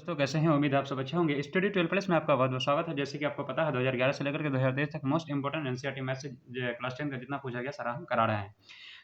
दोस्तों कैसे हैं? उम्मीद है आप सब अच्छे होंगे। स्टडी 12 प्लस में आपका बहुत-बहुत स्वागत है। जैसे कि आपको पता है 2011 से लेकर के 2023 तक मोस्ट इम्पोर्टेंट एनसीईआरटी मैथ्स से जो क्लास 10 का जितना पूछा गया सारा हम करा रहे हैं।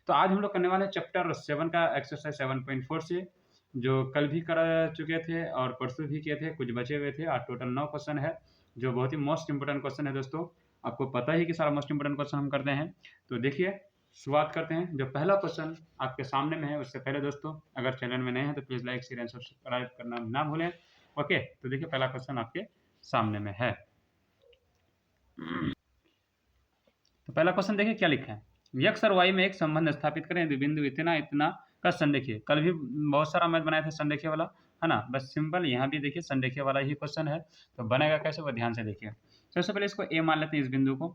तो आज हम लोग करने वाले हैं चैप्टर 7 का एक्सरसाइज 7.4 से, जो कल भी करा चुके थे और परसों भी किए थे, कुछ बचे हुए थे और टोटल 9 क्वेश्चन है, जो बहुत ही मोस्ट इम्पोर्टेंट क्वेश्चन है दोस्तों। आपको पता ही कि सारा मोस्ट इम्पोर्टेंट क्वेश्चन हम करते हैं। तो देखिए शुरुआत करते हैं। जो पहला क्वेश्चन आपके सामने में है, उससे पहले दोस्तों अगर चैनल में नए हैं तो please like share and subscribe करना ना भूलें। ओके, तो देखिए पहला क्वेश्चन आपके सामने में है। तो पहला क्वेश्चन देखिए क्या लिखा है। x और y में एक संबंध स्थापित करें यदि बिंदु इतना इतना का संरेखीय। कल भी बहुत सारा मैथ बनाए थे संरेखीय वाला, है ना। बस सिंपल यहाँ भी देखिए संरेखीय वाला ही क्वेश्चन है। तो बनेगा कैसे वो ध्यान से देखिए। सबसे पहले इसको a मान लेते हैं, इस बिंदु को,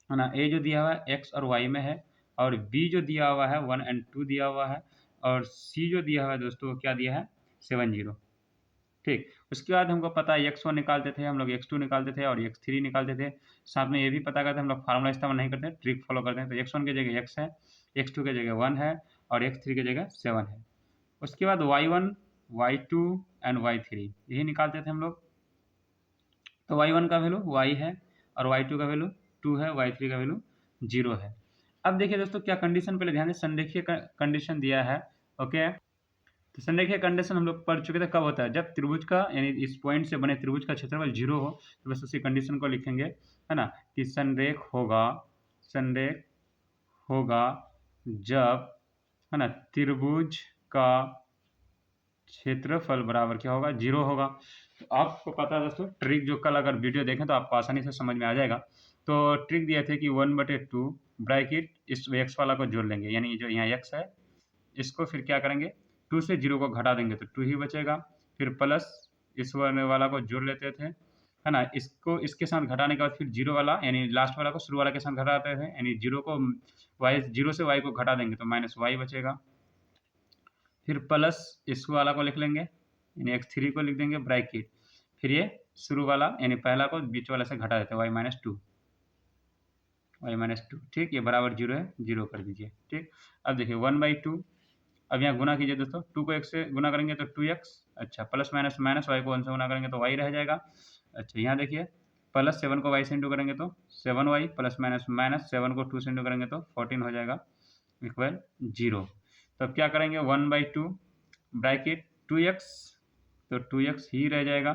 है ना। a जो दिया हुआ है x और y में है, और b जो दिया हुआ है 1 और 2 दिया हुआ है, और c जो दिया हुआ है दोस्तों क्या दिया है 7 0। ठीक, उसके बाद हमको पता है x1 निकालते थे हम लोग, x2 निकालते थे और x3 निकालते थे। साथ में ये भी पता करते हम लोग फार्मूला इस्तेमाल नहीं करते, ट्रिक फॉलो करते हैं। तो x1 की जगह x है, x2 की जगह 1 है और x3 की जगह 7 है। उसके बाद y1, y2 एंड y3 यही निकालते थे हम लोग। तो y1 का वैल्यू y है और y2 का वैल्यू 2 है, y3 का वैल्यू 0 है। अब देखिए दोस्तों क्या कंडीशन, पहले ध्यान से संरेखीय कंडीशन दिया है। ओके, तो संरेखीय कंडीशन हम लोग पढ़ चुके थे। कब होता है? जब त्रिभुज का यानी इस पॉइंट से बने त्रिभुज का क्षेत्रफल 0 हो, तो बस उसी कंडीशन को लिखेंगे, है ना, कि संरेख होगा जब, है ना, त्रिभुज का क्षेत्रफल बराबर क्या होगा 0 होगा। तो आपको पता है दोस्तों ट्रिक, जो कल अगर वीडियो देखें तो आपको आसानी से समझ में आ जाएगा। तो ट्रिक दिए थे कि 1/2 ब्रैकेट इस x वाला को जोड़ लेंगे, यानी जो यहाँ x है इसको फिर क्या करेंगे 2 से 0 को घटा देंगे तो 2 ही बचेगा। फिर प्लस इस वाला को जोड़ लेते थे, है ना। इसको इसके साथ घटाने के बाद फिर 0 वाला यानी लास्ट वाला को शुरू वाला के साथ घटाते थे, यानी 0 को y 0 से y को घटा देंगे तो -y बचेगा। फिर प्लस इस वाला को लिख लेंगे, यानी x3 को लिख देंगे ब्रैकेट, फिर ये शुरू वाला यानी पहला को बीच वाला से घटा देते हैं y-2। ठीक, ये बराबर 0 है, 0 कर दीजिए। ठीक, अब देखिए 1/2, अब यहाँ गुना कीजिए दोस्तों, 2 को 1 से गुना करेंगे तो 2x, अच्छा, प्लस माइनस माइनस y को 1 से गुना करेंगे तो y रह जाएगा। अच्छा, यहाँ देखिए प्लस 7 को y से इंटू करेंगे तो 7y, प्लस माइनस माइनस 7 को 2 से इंटू करेंगे तो 14 हो जाएगा, इक्वल 0। तो अब क्या करेंगे 1/2 ब्रैकेट 2x, तो 2x ही रह जाएगा।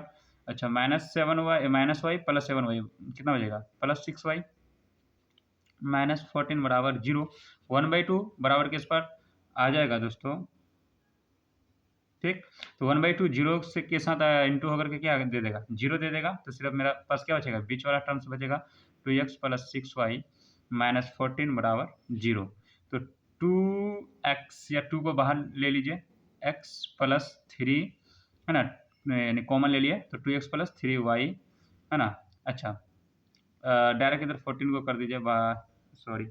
अच्छा, -7y प्लस 7y कितना बचेगा +6y, -14 बराबर 0। 1/2 बराबर किस पर आ जाएगा दोस्तों, ठीक। तो 1/2 0 से के साथ इंटू होकर के क्या दे देगा 0 दे देगा। तो सिर्फ मेरा पास क्या बचेगा, बीच वाला टर्म्स बचेगा 2x प्लस 6y -14 बराबर 0। तो 2x या 2 को बाहर ले लीजिए, x प्लस 3, है ना, यानी कॉमन ले लिए तो 2x प्लस 3y, है ना। अच्छा, डायरेक्ट इधर 14 को कर दीजिए, सॉरी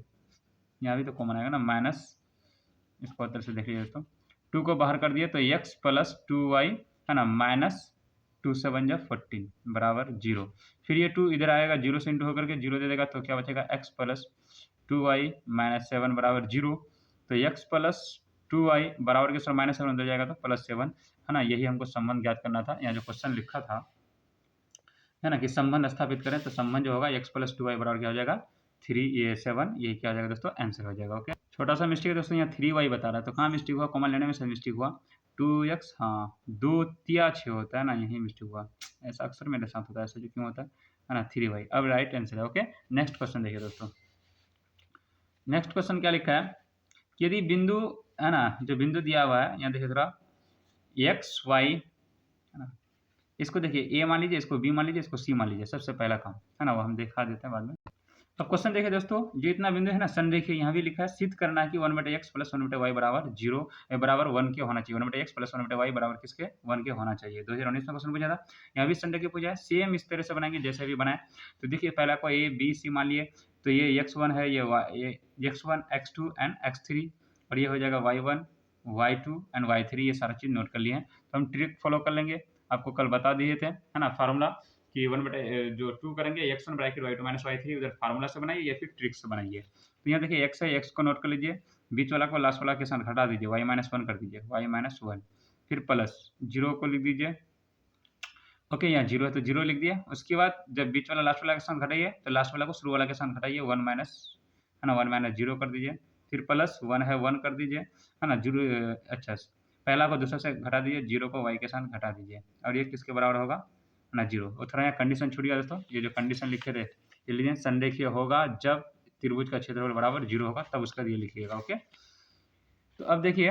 यहाँ भी तो कॉमन आएगा ना, माइनस, इसको अंदर से देख लीजिए दोस्तों, 2 को बाहर कर दिए तो x प्लस 2y, है ना, -2 7 जा 14 बराबर 0। फिर ये 2 इधर आएगा, 0 से इंटू होकर के 0 दे देगा तो क्या बचेगा x प्लस 2y -7 बराबर 0। तो x प्लस 2y बराबर के साथ -7 अंदर जाएगा तो +7, है ना। यही हमको संबंध ज्ञात करना था। यहाँ जो क्वेश्चन लिखा था, है ना, कि संबंध स्थापित करें, तो संबंध जो होगा x प्लस 2y बराबर क्या हो जाएगा 7, यही क्या हो जाएगा दोस्तों आंसर हो जाएगा। ओके, छोटा सा मिस्टेक है दोस्तों, यहाँ 3y बता रहा है, तो कहाँ मिस्टेक हुआ, कॉमन लेने में से मिस्टेक हुआ। 2x, हाँ 2 तिया 6 होता है ना, यही मिस्टेक हुआ। ऐसा अक्सर मेरे साथ होता है, ऐसा जो क्यों होता है ना। 3y अब राइट आंसर है। ओके, नेक्स्ट क्वेश्चन देखिए दोस्तों। नेक्स्ट क्वेश्चन क्या लिखा है, यदि बिंदु, है ना, जो बिंदु दिया हुआ है यहाँ देखिए थोड़ा x y, है ना, इसको देखिए a मान लीजिए, इसको b मान लीजिए, इसको c मान लीजिए, सबसे पहला काम, है ना, वो हम दिखा देते हैं बाद में। अब क्वेश्चन देखिए दोस्तों, जो इतना बिंदु है ना संरेखीय, यहाँ भी लिखा है सिद्ध करना है कि 1/x प्लस 1/y बराबर 0 बराबर 1 के होना चाहिए। 1/x प्लस 1/y बराबर किसके 1 के होना चाहिए। 2019 में क्वेश्चन पूछा था, यहाँ भी संरेखीय पूछा है। सेम इस तरह से बनाएंगे जैसे भी बनाए। तो देखिए पहला को a b c मान लिए, तो ये x1 है, ये x1 x2 एंड x3, और ये हो जाएगा y1 y2 एंड y3। ये सारा चीज़ नोट कर लिए हैं। तो हम ट्रिक फॉलो कर लेंगे, आपको कल बता दिए थे, है ना, फार्मूला कि 1/जो 2 करेंगे x1 bracket y2 minus y3, उधर फार्मूला से बनाइए या फिर ट्रिक से बनाइए। तो यहाँ देखिए x है, x को नोट कर लीजिए, बीच वाला को लास्ट वाला के साथ घटा दीजिए, y-1 कर दीजिए, y-1, फिर प्लस 0 को लिख दीजिए, ओके, यहाँ जीरो है तो जीरो लिख दिया। उसके बाद जब बीच वाला लास्ट वाला के साथ घटाइए तो लास्ट वाला को शुरू वाला के साथ घटाइए, 1 माइनस, है ना, 1 माइनस जीरो कर दीजिए। फिर प्लस 1 है 1 कर दीजिए, है ना, जीरो। अच्छा, पहला को दूसरे से घटा दीजिए, जीरो को y के साथ घटा दीजिए और ये किसके बराबर होगा, है ना, जीरो। और थोड़ा यहाँ कंडीशन छूट गया दोस्तों, ये जो कंडीशन लिखे थे ये लीजिए, संरेखीय होगा जब त्रिभुज का क्षेत्रफल बराबर जीरो होगा तब उसका ये लिखिएगा। ओके, तो अब देखिए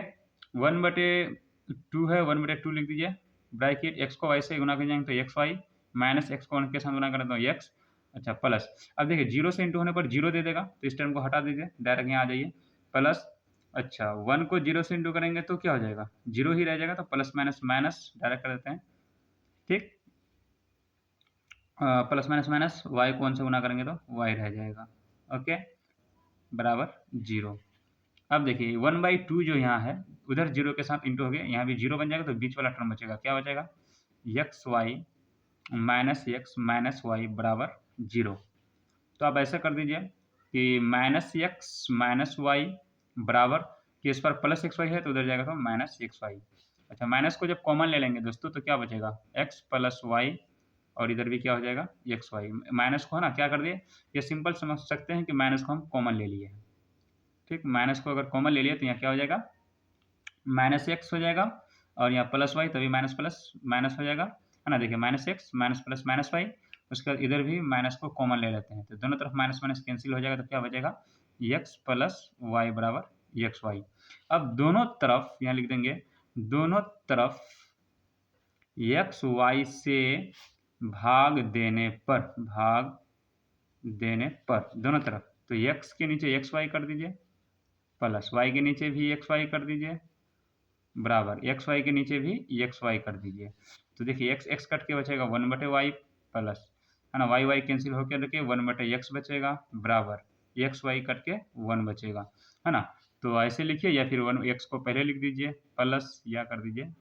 1/2 है, 1/2 लिख दीजिए, ब्रैकेट x को y से गुना कर जाएंगे तो एक्स वाई, माइनस एक्स को 1 के साथ गुना करें तो x, अच्छा प्लस। अब देखिए जीरो से इंटू होने पर जीरो दे देगा तो इस टर्म को हटा दीजिए, डायरेक्ट यहाँ आ जाइए, प्लस। अच्छा 1 को जीरो से इंटू करेंगे तो क्या हो जाएगा, जीरो ही रह जाएगा, तो प्लस माइनस माइनस डायरेक्ट कर देते हैं, ठीक। प्लस माइनस माइनस, y को 1 से गुना करेंगे तो y रह जाएगा, ओके, बराबर जीरो। अब देखिए 1/2 जो यहाँ है उधर जीरो के साथ इंटू हो गया, यहाँ भी जीरो बन जाएगा तो बीच वाला टर्म बचेगा, क्या बचेगा, एक्स वाई माइनस वाई बराबर जीरो। तो आप ऐसा कर दीजिए कि माइनस एक्स माइनस वाई बराबर कि इस पर प्लस एक्स वाई है तो उधर जाएगा तो माइनस एक्स वाई। अच्छा, माइनस को जब कॉमन ले लेंगे दोस्तों तो क्या बचेगा, एक्स प्लस वाई, और इधर भी क्या हो जाएगा, एक्स वाई। माइनस को है ना क्या कर दिए, ये सिंपल समझ सकते हैं कि माइनस को हम कॉमन ले लिए, ठीक। माइनस को अगर कॉमन ले लिया तो यहाँ क्या हो जाएगा, माइनस एक्स हो जाएगा, और यहाँ प्लस वाई तभी माइनस प्लस माइनस हो जाएगा, है ना। देखिए minus x minus plus minus y, उसके बाद इधर भी माइनस को कॉमन ले लेते हैं तो दोनों तरफ माइनस माइनस कैंसिल हो जाएगा तो क्या बचेगा, एक्स प्लस वाई बराबर एक्स वाई। अब दोनों तरफ यहाँ लिख देंगे, दोनों तरफ एक्स वाई से भाग देने पर दोनों तरफ, तो एक्स के नीचे एक्स वाई कर दीजिए, प्लस वाई के नीचे भी एक्स वाई कर दीजिए, बराबर एक्स वाई के नीचे भी एक्स वाई कर दीजिए। तो देखिए एक्स एक्स कट के बचेगा 1/y प्लस, है ना, वाई वाई कैंसिल होकर देखिए 1/x बचेगा, बराबर एक्स वाई कट के 1 बचेगा, है ना। तो ऐसे लिखिए, या फिर 1x को पहले लिख दीजिए प्लस, या कर दीजिए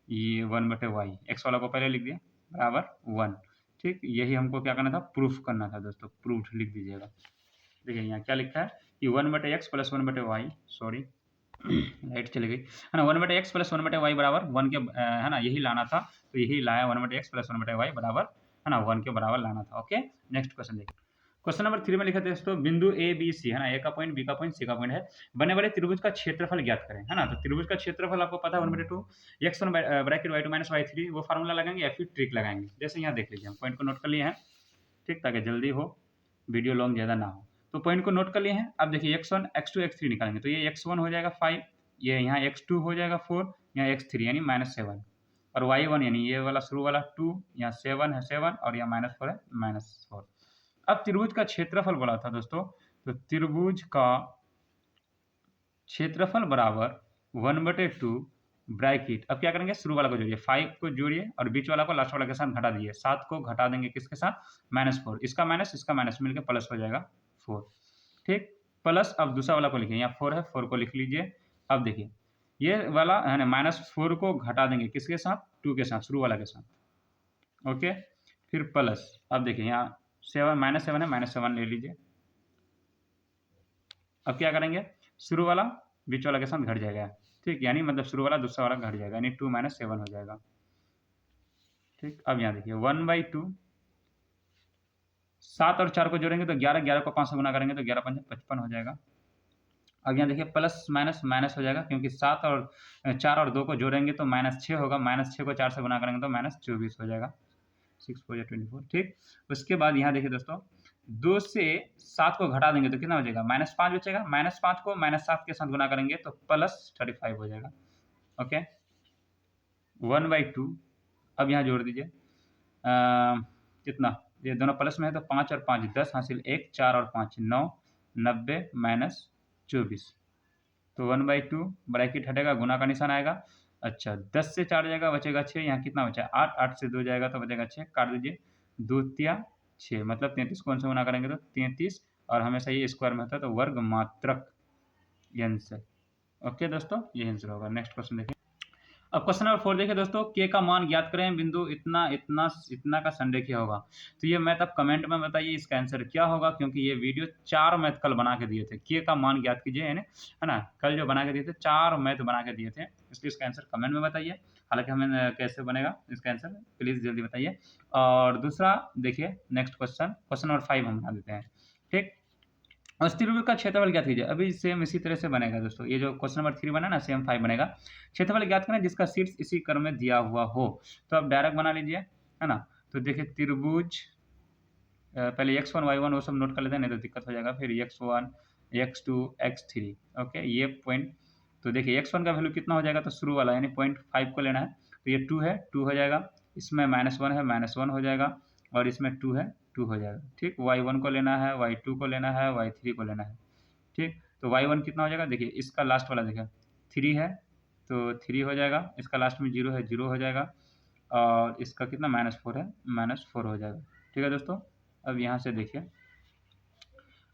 ये 1/y, एक्स वाला को पहले लिख दिए बराबर 1, ठीक। यही हमको क्या करना था, प्रूफ करना था दोस्तों, प्रूफ लिख दीजिएगा। देखिए यहाँ क्या लिखा है कि 1/x plus 1/y, sorry light चली गई, है ना, 1/x प्लस 1/y बराबर 1 के, है ना, यही लाना था, तो यही लाया 1/x प्लस 1/y बराबर, है ना, 1 के बराबर लाना था। ओके, नेक्स्ट क्वेश्चन देखिए, क्वेश्चन नंबर 3 में लिखा था दोस्तों, बिंदु ए बी सी, है ना, ए का पॉइंट, बी का पॉइंट, सी का पॉइंट है, बने वाले त्रिभुज का क्षेत्रफल ज्ञात करें, है ना। तो त्रिभुज का क्षेत्रफल आपको पता है 1/2 x1 bracket y2 minus y3, वो फार्मूला लगाएंगे या फिर ट्रिक लगाएंगे, जैसे यहाँ देख लीजिए, हम पॉइंट को नोट कर लिए हैं, ठीक, ताकि जल्दी हो, वीडियो लॉन्ग ज़्यादा ना हो। तो पॉइंट को नोट कर लिए हैं। अब देखिए x1 x2 x3 निकालेंगे तो ये x1 हो जाएगा 5, ये यहाँ x2 हो जाएगा 4, यहाँ x3 यानी -7, और y1 यानी ये वाला शुरू वाला 2, यहाँ 7 है 7, और यहाँ -4 है -4। अब त्रिभुज का क्षेत्रफल बोला था दोस्तों, तो त्रिभुज का क्षेत्रफल बराबर 1/2 ब्रैकेट, अब क्या करेंगे, शुरू वाला को जोड़िए, 5 को जोड़िए और बीच वाला को लास्ट वाला के साथ घटा दीजिए, 7 को घटा देंगे किसके साथ, -4, इसका माइनस मिलकर प्लस हो जाएगा 4, ठीक। प्लस अब दूसरा वाला को लिखिए, यहाँ 4 है, 4 को लिख लीजिए। अब देखिए ये वाला है ना, -4 को घटा देंगे किसके साथ, 2 के साथ, शुरू वाला के साथ, ओके। फिर प्लस, अब देखिए यहाँ 7 -7 है, -7 ले लीजिए। अब क्या करेंगे, शुरू वाला बीच वाला के साथ घट जाएगा, ठीक, यानी मतलब शुरू वाला दूसरा वाला घट जाएगा, यानी 2 - 7 हो जाएगा, ठीक। अब यहाँ देखिए 1/2, 7 और 4 को जोड़ेंगे तो 11, 11 को 5 से गुना करेंगे तो 11 5 55 हो जाएगा। अब यहाँ देखिए प्लस माइनस माइनस हो जाएगा, क्योंकि 7 और 4 और 2 को जोड़ेंगे तो -6 होगा, -6 को 4 से गुना करेंगे तो -24 हो जाएगा, 6 4 24, ठीक। उसके बाद यहाँ देखिए दोस्तों, 2 से 7 को घटा देंगे तो कितना बचेगा, -5 बचेगा, -5 को -7 के साथ गुना करेंगे तो +35 हो जाएगा, ओके। 1/2, अब यहाँ जोड़ दीजिए, कितना, ये दोनों प्लस में है तो 5 और 5 10 हासिल 1, 4 और 5 9, 90 -24, तो 1/2 ब्रैकेट हटेगा, गुना का निशान आएगा। अच्छा 10 से 4 जाएगा, बचेगा 6, यहाँ कितना बचा, 8, 8 से 2 जाएगा तो बचेगा 6, काट दीजिए, 2 तिया 6, मतलब 33 को से गुना करेंगे तो 33, और हमेशा ये स्क्वायर में होता है तो वर्ग मात्रक, ये आंसर। ओके दोस्तों, ये आंसर होगा। नेक्स्ट क्वेश्चन देखिए, अब क्वेश्चन नंबर 4 देखिए दोस्तों, के का मान ज्ञात करें, बिंदु इतना इतना इतना का संरेखीय होगा। तो ये मैथ आप कमेंट में बताइए इसका आंसर क्या होगा, क्योंकि ये वीडियो 4 मैथ कल बना के दिए थे, के का मान ज्ञात कीजिए, है ना, कल जो बना के दिए थे 4 मैथ बना के दिए थे, इसलिए इसका आंसर कमेंट में बताइए। हालांकि हमें कैसे बनेगा इसका आंसर, प्लीज़ जल्दी बताइए। और दूसरा देखिए नेक्स्ट क्वेश्चन नंबर 5 हम बना देते हैं। ठीक, और त्रिभुज का क्षेत्रफल ज्ञात कीजिए। अभी सेम इसी तरह से बनेगा दोस्तों, ये जो क्वेश्चन नंबर 3 बना ना, सेम 5 बनेगा। क्षेत्रफल ज्ञात करें जिसका शीर्ष इसी क्रम में दिया हुआ हो। तो आप डायरेक्ट बना लीजिए, है ना। तो देखिए त्रिभुज, पहले x1 y1 वो सब नोट कर लेते हैं, नहीं तो दिक्कत हो जाएगा। फिर x1 x2 x3, ओके ये पॉइंट। तो देखिए x1 का वैल्यू कितना हो जाएगा, तो शुरू वाला यानी 0.5 को लेना है। तो ये 2 है, 2 हो जाएगा। इसमें -1 है, -1 हो जाएगा। और इसमें 2 है, 2 हो जाएगा। ठीक, y1 को लेना है, y2 को लेना है, y3 को लेना है। ठीक, तो y1 कितना हो जाएगा, देखिए इसका लास्ट वाला देखिए 3 है, तो 3 हो जाएगा। इसका लास्ट में 0 है, 0 हो जाएगा। और इसका कितना -4 है, -4 हो जाएगा। ठीक है दोस्तों, अब यहाँ से देखिए,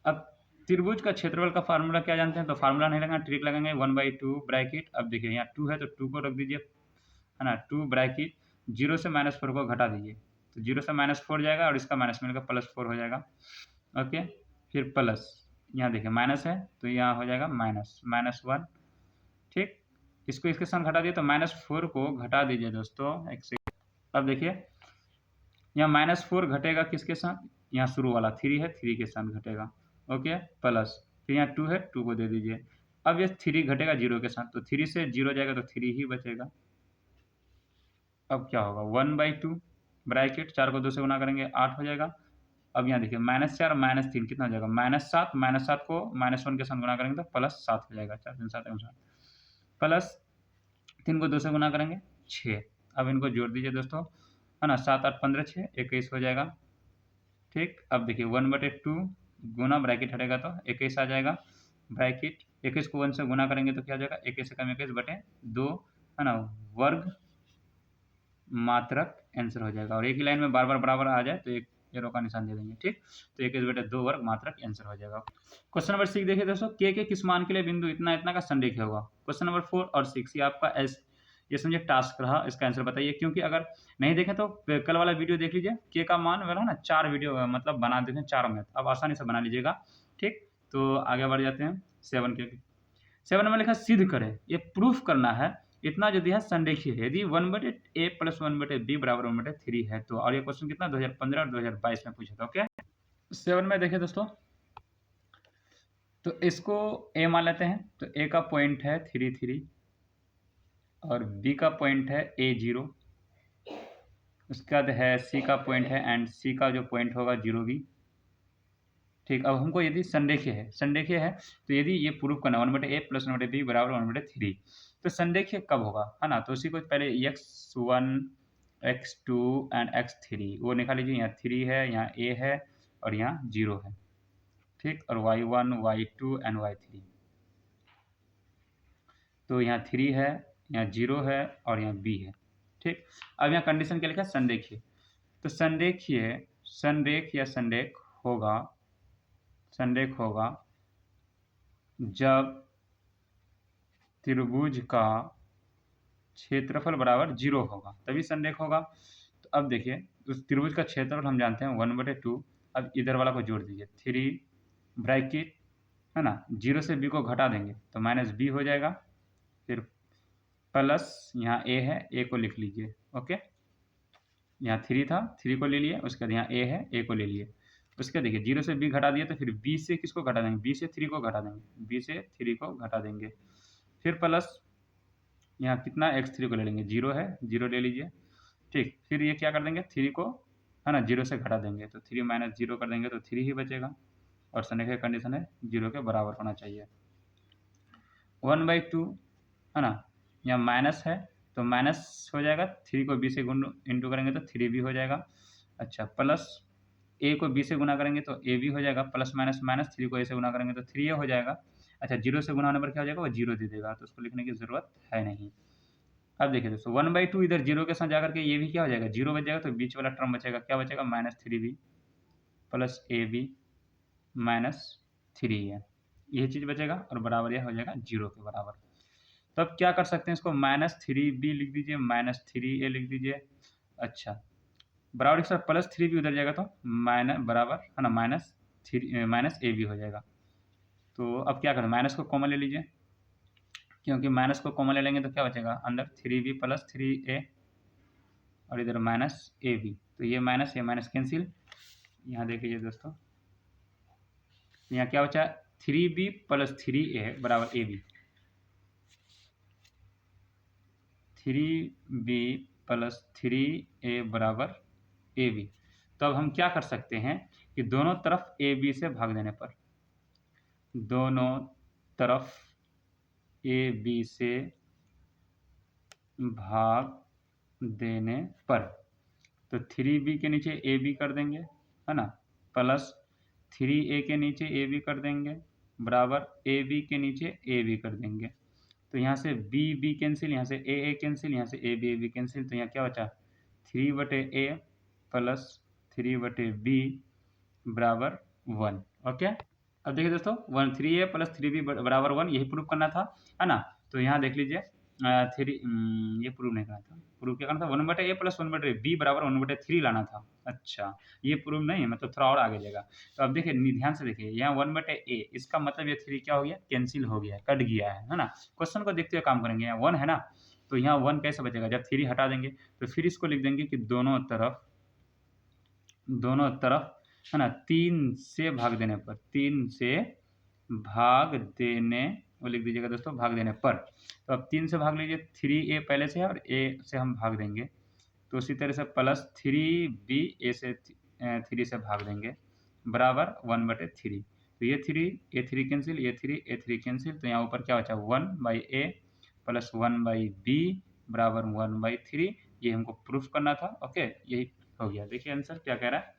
अब त्रिभुज का क्षेत्रफल का फार्मूला क्या जानते हैं, तो फार्मूला नहीं लगाना, ट्रिक लगाएंगे 1/2 ब्रैकेट। अब देखिए यहाँ 2 है तो 2 को रख दीजिए, है ना। 2 ब्रैकेट 0 से -4 को घटा दीजिए, तो 0 से -4 जाएगा और इसका माइनस मिलेगा, +4 हो जाएगा। ओके, फिर प्लस, यहाँ देखिए माइनस है तो यहाँ हो जाएगा -1। ठीक, इसको इसके साथ घटा दिए तो -4 को घटा दीजिए दोस्तों, एक सेकंड। अब देखिए यहाँ -4 घटेगा किसके साथ, यहाँ शुरू वाला 3 है, 3 के साथ घटेगा। ओके, प्लस, फिर यहाँ 2 है, 2 को दे दीजिए। अब ये 3 घटेगा 0 के साथ, तो 3 से 0 जाएगा तो 3 ही बचेगा। अब क्या होगा, 1/2 ब्रैकेट, 4 को 2 से गुना करेंगे 8 हो जाएगा। अब यहाँ देखिए -4 -3 कितना हो जाएगा, -7, -7 को -1 के साथ गुना करेंगे तो +7 हो जाएगा। 4 3 7 प्लस 3 को 2 से गुना करेंगे 6। अब इनको जोड़ दीजिए दोस्तों, है ना। 7 8 15 6 21 हो जाएगा। ठीक, अब देखिए 1/2 गुना ब्रैकेट हटेगा तो 21 आ जाएगा। ब्रैकेट 21 को 1 से गुना करेंगे तो क्या हो जाएगा, 21 से कम 21/2, है ना, वर्ग मात्रक आंसर हो जाएगा। और एक ही लाइन में बार बार बराबर आ जाए तो एक एरो का निशान दे देंगे। ठीक, तो 21/2 वर्ग मात्रक आंसर हो जाएगा। क्वेश्चन नंबर 6 देखिए दोस्तों, के किस मान के लिए बिंदु इतना इतना का संरेखीय होगा। क्वेश्चन नंबर 4 और 6 ये आपका ये समझिए टास्क रहा, इसका आंसर बताइए। क्योंकि अगर नहीं देखें तो कल वाला वीडियो देख लीजिए, के का मान वाला ना 4 वीडियो मतलब बना देते हैं, 4 मैथ, अब आसानी से बना लीजिएगा। ठीक, तो आगे बढ़ जाते हैं 7 के। 7 में लिखा सिद्ध करें, ये प्रूफ करना है इतना जो दिया संरेखीय है यदि 1/a + 1/b = 1/3 है तो। और ये क्वेश्चन कितना 2015 और 2022 में पूछा था। ओके, 7 में देखिए दोस्तों, तो इसको a मान लेते हैं। तो a का पॉइंट है 3 3 और b का पॉइंट है a0, उसके बाद है c का पॉइंट है एंड c का जो पॉइंट होगा 0b। ठीक, अब हमको यदि संरेखीय है तो यदि ये प्रूफ करना 1/a + 1/b = 1/3, तो संरेखीय कब होगा, है ना। तो उसी को पहले x1 x2 एंड x3 वो निकाल लीजिए। यहाँ 3 है, यहाँ a है और यहाँ 0 है। ठीक, और y1 y2 एंड y3, तो यहाँ 3 है, यहाँ 0 है और यहाँ b है। ठीक, अब यहाँ कंडीशन क्या लिखा है, संरेखीय। तो संरेख होगा जब त्रिभुज का क्षेत्रफल बराबर 0 होगा, तभी संरेख होगा। तो अब देखिए उस त्रिभुज का क्षेत्रफल हम जानते हैं 1/2। अब इधर वाला को जोड़ दीजिए, 3 ब्रैकेट, है ना, 0 से b को घटा देंगे तो -b हो जाएगा। फिर प्लस यहाँ a है, a को लिख लीजिए। ओके, यहाँ 3 था, 3 को ले लिए, उसके बाद यहाँ a है, a को ले लिए। उसके देखिए 0 से b घटा दिया तो फिर b से किसको घटा देंगे, b से 3 को घटा देंगे, b से 3 को घटा देंगे। फिर प्लस यहाँ कितना x3 को ले लेंगे, 0 है, 0 ले लीजिए। ठीक, फिर ये क्या कर देंगे, 3 को, है ना, 0 से घटा देंगे तो 3 - 0 कर देंगे तो 3 ही बचेगा। और संरेखीय कंडीशन है 0 के बराबर होना चाहिए। 1/2, है ना, यहाँ माइनस है तो माइनस हो जाएगा, 3 को b से इंटू करेंगे तो 3b हो जाएगा। अच्छा, प्लस a को b से गुना करेंगे तो ab हो जाएगा, प्लस माइनस माइनस, 3 को a से गुना करेंगे तो 3a हो जाएगा। अच्छा, 0 से गुना होने पर क्या हो जाएगा, वो 0 दे देगा, तो उसको लिखने की ज़रूरत है नहीं। अब देखिए दोस्तों 1/2 इधर 0 के साथ जाकर के ये भी क्या हो जाएगा, 0 बच जाएगा, तो बीच वाला टर्म बचेगा, क्या बचेगा, -3b + ab - 3a, ये चीज़ बचेगा और बराबर यह हो जाएगा 0 के बराबर। तो अब क्या कर सकते हैं, इसको -3b लिख दीजिए, -3a लिख दीजिए। अच्छा, बराबर के साथ +3b उधर जाएगा तो बराबर, है ना, -ab हो जाएगा। तो अब क्या करें, माइनस को कॉमन ले लीजिए, क्योंकि माइनस को कॉमन ले लेंगे तो क्या बचेगा अंदर 3b प्लस 3a और इधर माइनस ab, तो ये माइनस कैंसिल। यहाँ देख लीजिए दोस्तों, यहाँ क्या बचा 3b प्लस 3a बराबर ab, 3b प्लस 3a बराबर ab। तो अब हम क्या कर सकते हैं कि दोनों तरफ ab से भाग देने पर, दोनों तरफ ab से भाग देने पर, तो 3b के नीचे ab कर देंगे, है ना, प्लस 3a के नीचे ab कर देंगे बराबर ab के नीचे ab कर देंगे। तो यहाँ से b कैंसिल, यहाँ से a कैंसिल, यहाँ से ab कैंसिल, तो यहाँ क्या बचा 3/a प्लस 3/b बराबर 1। ओके, अब देखिए दोस्तों 3a प्लस 3b बराबर 1 यही प्रूव करना था, है ना। तो यहाँ देख लीजिए ये प्रूव नहीं करना था, प्रूव क्या करना था 1/a प्लस 1/b बराबर 1/3 लाना था। अच्छा, ये प्रूव नहीं है, मतलब थोड़ा और आगे जाएगा। तो अब देखिए ध्यान से देखिए, यहाँ 1/a इसका मतलब ये 3 क्या हो गया कैंसिल हो गया, कट गया है ना। क्वेश्चन को देखते हुए काम करेंगे। यहाँ 1 है ना, तो यहाँ 1 कैसे बचेगा, जब 3 हटा देंगे तो फिर इसको लिख देंगे कि दोनों तरफ है ना 3 से भाग देने पर, 3 से भाग देने, वो लिख दीजिएगा दोस्तों, भाग देने पर। तो अब 3 से भाग लीजिए, 3a पहले से है और a से हम भाग देंगे, तो उसी तरह से प्लस 3b a से 3 से भाग देंगे बराबर 1/3। तो ये 3 कैंसिल, ये 3 कैंसिल, तो यहाँ ऊपर क्या बचा 1/a प्लस 1/b बराबर 1/3। ये हमको प्रूफ करना था। ओके, यही हो गया। देखिए आंसर क्या कह रहा है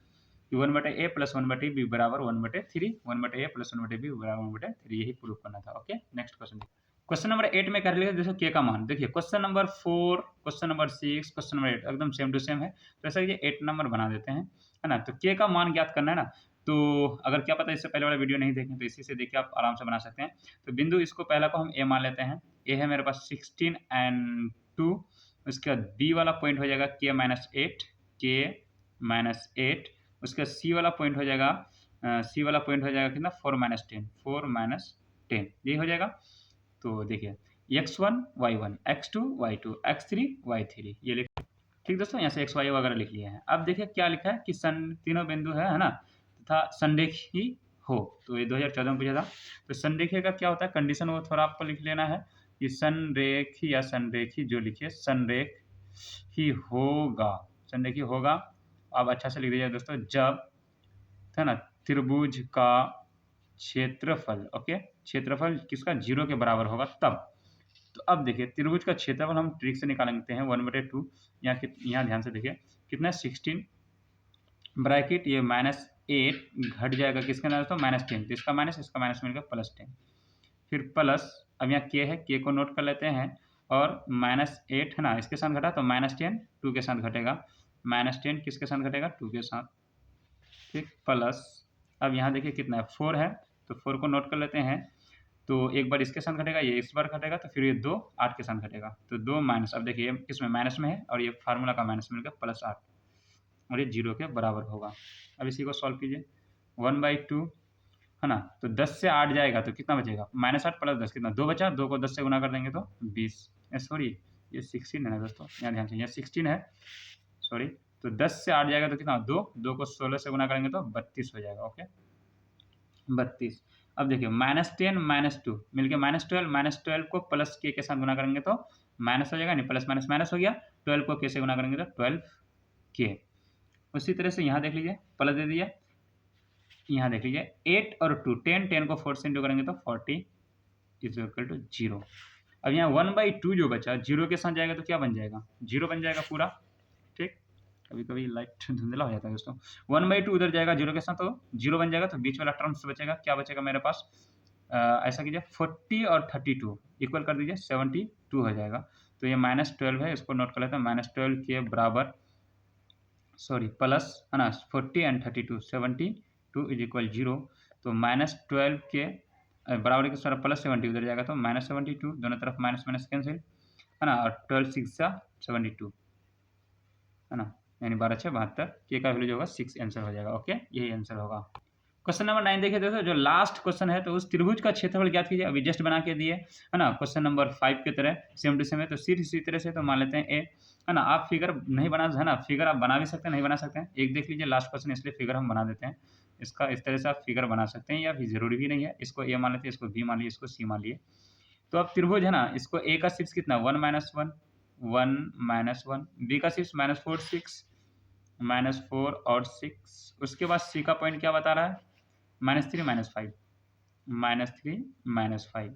कि 1/a प्लस 1/b बराबर 1/3, 1/a प्लस 1/b बराबर 1/3, यही प्रूफ करना था। Okay, next question. Question number 8 में कर लिया देखो के का मान। देखिए question number 4, question number 6, question number 8 एकदम सेम टू सेम है, तो ऐसा ये 8 नंबर बना देते हैं, है ना। तो के का मान ज्ञात करना है ना, तो अगर क्या पता इससे पहले वाला वीडियो नहीं देखें तो इसी से देखिए आप आराम से बना सकते हैं। तो बिंदु इसको पहला को हम ए मान लेते हैं, ए है मेरे पास 16 and 2। उसके बाद बी वाला पॉइंट हो जाएगा k - 8, उसके बाद सी वाला पॉइंट हो जाएगा कितना 4 - 10 ये हो जाएगा। तो देखिए x1 y1, x2 y2, x3 y3 ये लिख, ठीक दोस्तों, यहाँ से x y वगैरह लिख लिए हैं। अब देखिए क्या लिखा है कि तीनों बिंदु है ना, तथा संरेखी हो, तो ये 2014 में पूछा था। तो संरेखी का क्या होता है कंडीशन, वो थोड़ा आपको लिख लेना है कि संरेखी या संरेखी, जो लिखिए संरेखी होगा। अब अच्छा से लिख दीजिए दोस्तों, जब है ना त्रिभुज का क्षेत्रफल, ओके, क्षेत्रफल किसका 0 के बराबर होगा तब। तो अब देखिए त्रिभुज का क्षेत्रफल हम ट्रिक से निकालते हैं 1/2। यहाँ ध्यान से देखिए कितना 16 ब्रैकेट ये -8 घट जाएगा किसके अंदर तो -10, तो इसका माइनस मिलकर +10, फिर प्लस, अब यहाँ के है, के को नोट कर लेते हैं, और -8 है ना इसके साथ घटा तो -10 2 के साथ घटेगा, -10 किसके साथ घटेगा 2 के साथ, ठीक, प्लस अब यहाँ देखिए कितना है 4 है, तो 4 को नोट कर लेते हैं, तो एक बार इसके साथ घटेगा, ये इस बार घटेगा, तो फिर ये 2 8 के साथ घटेगा, तो 2 माइनस, अब देखिए किस में माइनस में है और ये फार्मूला का माइनस मिलकर +8 और ये 0 के बराबर होगा। अब इसी को सॉल्व कीजिए 1/2 है ना, तो 10 से 8 जाएगा तो कितना बचेगा -8 + 10 कितना 2 बचा, 2 को 10 से गुना कर देंगे तो 20, सॉरी ये 16 है ना दोस्तों, यहाँ ध्यान से, ये 16 है सॉरी, तो 10 से 8 जाएगा तो कितना 2 को 16 से गुना करेंगे तो 32 हो जाएगा। ओके 32। अब देखिए -10 - 2 मिलके -12 को प्लस के साथ गुना करेंगे तो माइनस हो जाएगा, नहीं प्लस माइनस माइनस हो गया, 12 को के से गुना करेंगे तो 12 के। उसी तरह से यहाँ देख लीजिए प्लस दे दिया, यहाँ देख लीजिए 8 और 2 10 को 4 से इंटू करेंगे तो 40 = 0। अब यहाँ 1/2 जो बचा 0 के साथ जाएगा तो क्या बन जाएगा 0 बन जाएगा पूरा, ठीक, कभी कभी लाइट धुंधला हो जाता है दोस्तों। 1/2 उधर जाएगा 0 के साथ तो 0 बन जाएगा, तो बीच वाला टर्म्स बचेगा, क्या बचेगा मेरे पास, ऐसा कीजिए 40 और 32 इक्वल कर दीजिए 72 हो जाएगा। तो ये -12 है, इसको नोट कर लेते हैं, -12 के बराबर सॉरी प्लस है ना 40 and 32 72 = 0, तो -12 के बराबर के सारा +70 उधर जाएगा तो -72, दोनों तरफ माइनस माइनस कैंसिल है ना, और 12 6 72 है ना, यानी 12 6 72, के का वैल्यू जो होगा 6 आंसर हो जाएगा। ओके, यही आंसर होगा। क्वेश्चन नंबर 9 देखिए दोस्तों, जो लास्ट क्वेश्चन है, तो उस त्रिभुज का क्षेत्रफल ज्ञात कीजिए। अभी जस्ट बना के दिए है ना, क्वेश्चन नंबर 5 की तरह सेम टू सेम है। तो सिर्फ इसी तरह से तो मान लेते हैं ए, है ना। आप फिगर नहीं बना, है ना, फिगर आप बना भी सकते हैं, नहीं बना सकते हैं। एक देख लीजिए लास्ट क्वेश्चन, इसलिए फिगर हम बना देते हैं इसका। इस तरह से आप फिगर बना सकते हैं, या भी जरूरी भी नहीं है। इसको ए मान लेते हैं, इसको बी मान लिए, इसको सी मान लिए। तो अब त्रिभुज है ना, इसको ए का शीर्ष कितना 1 - 1 1 - 1, बी का शीर्ष -4 6 -4 और 6। उसके बाद सी का पॉइंट क्या बता रहा है, -3 -5 -3 -5।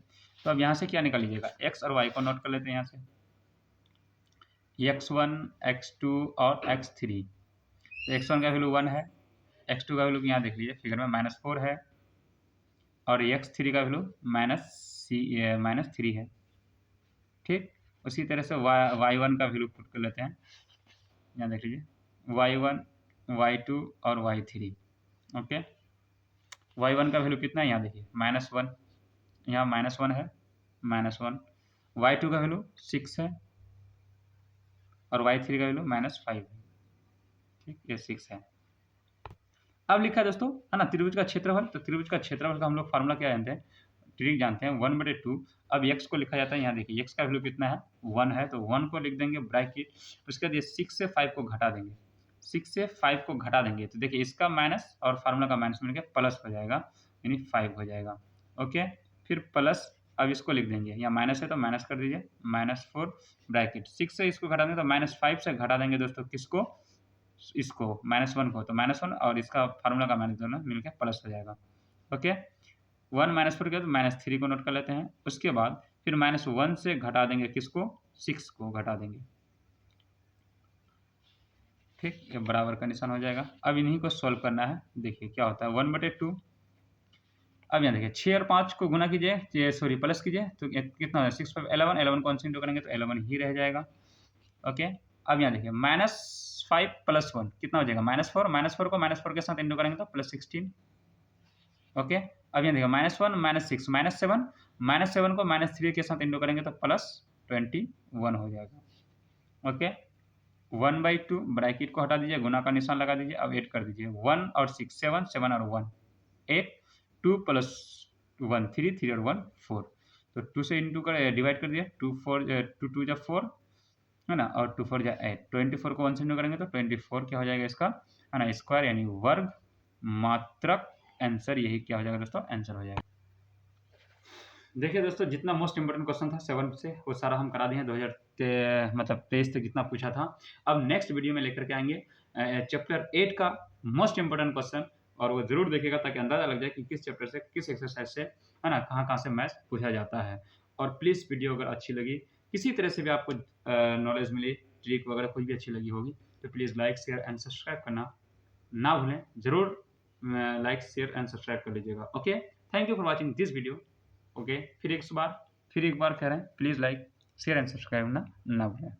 तो अब यहाँ से क्या निकाल लीजिएगा, एक्स और वाई को नोट कर लेते हैं यहाँ से, x1 x2 और x3। तो x1 का वैल्यू 1 है, x2 का वैल्यू यहाँ देख लीजिए फिगर में -4 है, और x3 का वैल्यू -3 है। ठीक, उसी तरह से y1 का वैल्यू पुट कर लेते हैं, यहाँ देख लीजिए y1 y2 और y3। ओके, y1 का वैल्यू कितना है, यहाँ देखिए -1, यहाँ -1 है, -1। y2 का वैल्यू 6 है, और y3 का वैल्यू -5 है। ठीक, ये 6 है। अब लिखा है दोस्तों, है ना, त्रिभुज का क्षेत्रफल। तो त्रिभुज का क्षेत्रफल का हम लोग फार्मूला क्या जानते हैं, ट्रिक जानते हैं, 1/2। अब x को लिखा जाता है, यहाँ देखिए x का वैल्यू कितना है, 1 है, तो 1 को लिख देंगे ब्रैकेट। उसके बाद ये 6 से 5 को घटा देंगे, 6 से 5 को घटा देंगे, तो देखिए इसका माइनस और फार्मूला का माइनस मिलकर प्लस हो जाएगा, यानी 5 हो जाएगा। ओके, फिर प्लस, अब इसको लिख देंगे, यहाँ माइनस है तो माइनस कर दीजिए, -4 ब्रैकेट, 6 से इसको घटा देंगे तो -5 से घटा देंगे दोस्तों किसको, इसको -1 को, तो -1 और इसका फार्मूला का माइनस दोनों मिलकर प्लस हो जाएगा। ओके, 1 -4 किया तो -3 को नोट कर लेते हैं। उसके बाद फिर -1 से घटा देंगे किसको, 6 को घटा देंगे। ठीक, ये बराबर का निशान हो जाएगा। अब इन्हीं को सॉल्व करना है, देखिए क्या होता है 1/2। अब यहाँ देखिए 6 और 5 को गुना कीजिए, सॉरी प्लस कीजिए, तो कितना है 6 5 11, 11 को इंटू करेंगे तो 11 ही रह जाएगा। ओके, अब यहाँ देखिए -5 + 1 कितना हो जाएगा, -4, -4 को -4 के साथ इंटू करेंगे तो +16। ओके, अब यहाँ देखिए -1 -6 -7, -7 को -3 के साथ इंटू करेंगे तो +21 हो जाएगा। ओके, 1/2 ब्रैकेट को हटा दीजिए, गुना का निशान लगा दीजिए। अब ऐड कर दीजिए 1 और 6 7 7 और 1 8, 2 + 1 3 3 और 1 4। तो 2 से इंटू कर डिवाइड कर दिए, 2 2 जा 4 है ना, और 2 4 जा 8, 24 को 1 से इंटू करेंगे तो 24 क्या हो जाएगा इसका, है ना, स्क्वायर यानी वर्ग मात्रक। आंसर यही क्या हो जाएगा दोस्तों, आंसर हो जाएगा। देखिए दोस्तों, जितना मोस्ट इंपोर्टेंट क्वेश्चन था 7 से, वो सारा हम करा दिए हैं 2023 तक जितना पूछा था। अब नेक्स्ट वीडियो में लेकर के आएंगे चैप्टर 8 का मोस्ट इंपोर्टेंट क्वेश्चन, और वो जरूर देखिएगा ताकि अंदाजा लग जाए कि किस चैप्टर से, किस एक्सरसाइज से, है ना, कहाँ से मैथ्स पूछा जाता है। और प्लीज़ वीडियो अगर अच्छी लगी, किसी तरह से भी आपको नॉलेज मिली, ट्रिक वगैरह कोई भी अच्छी लगी होगी, तो please like share and subscribe करना ना भूलें। जरूर लाइक शेयर एंड सब्सक्राइब कर लीजिएगा। Okay, thank you for watching this video. Okay, फिर एक बार कह रहे हैं, please like share and subscribe ना भूलें।